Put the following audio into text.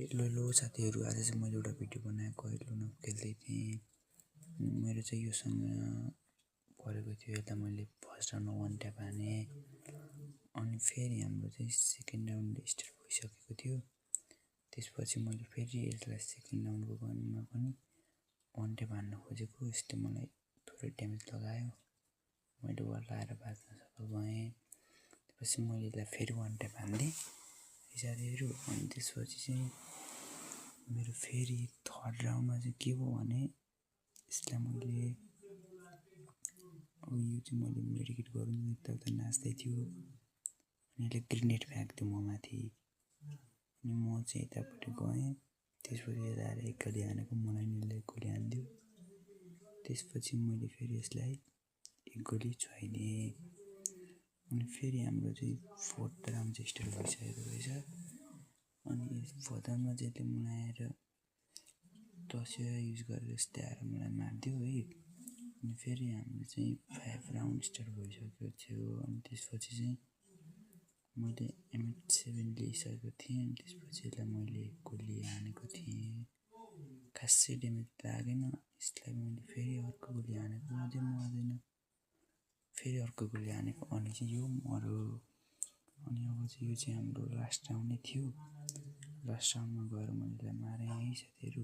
Hello साथीहरू, आज चाहिँ मैले एउटा भिडियो बनाएको लुडो खेल्दै थिएँ। मेरो चाहिँ योसँग परेको थियो। यता मैले फर्स्ट राउन्डमा 1 ट्याप हानेँ, अनि फेरि हाम्रो चाहिँ सेकेन्ड राउन्ड स्टार्ट भइसकेको थियो। त्यसपछि मैले फेरि यसलाई सेकेन्ड राउन्डको गनमा पनि 1 ट्याप हान्न खोजेको। यसले मलाई थोरै ड्यामेज लगायो। मैले वाल लाएर बाँच्न सफल भएँ। त्यसपछि मैले यसलाई फेरि 1 ट्याप हानिदिएँ साथीहरू। अनि त्यसपछि चाहिँ मेरो फेरि थर्ड राउन्डमा चाहिँ के भयो भने यसलाई मैले यो चाहिँ मैले मेडिकेट गरौँ यताउता नाच्दै थियो, अनि यसले ग्रेनेड फ्याँक्थ्यो म माथि, अनि म चाहिँ यतापट्टि गएँ। त्यसपछि यता आएर एक गोली हानेको, मलाई यसले एक गोली हानिदियो। त्यसपछि मैले फेरि यसलाई एक गोली छुवाइदिएँ। अनि फेरि हाम्रो चाहिँ फोर्थ राउन्ड चाहिँ स्टार्ट भइसकेको रहेछ। अनि फोर्थ राउन्डमा चाहिँ यसले मलाई आएर तसिया युज गरेर यस्तै आएर मलाई मारिदियो है। अनि फेरि हाम्रो चाहिँ 5 राउन्ड स्टार्ट भइसकेको थियो। अनि त्यसपछि चाहिँ मैले M7 लिइसकेको थिएँ। अनि त्यसपछि यसलाई मैले एक गोली हानेको थिएँ, खासै ड्यामेज लागेन। यसलाई मैले फेरि अर्को गोली हानेको, अझै मर्दैन। फेरि अर्को गोली हानेको, अनि चाहिँ यो मऱ्यो। अनि अब चाहिँ यो चाहिँ हाम्रो लास्ट राउन्ड नै थियो। लास्ट राउन्डमा गएर मैले यसलाई मारेँ है साथीहरू।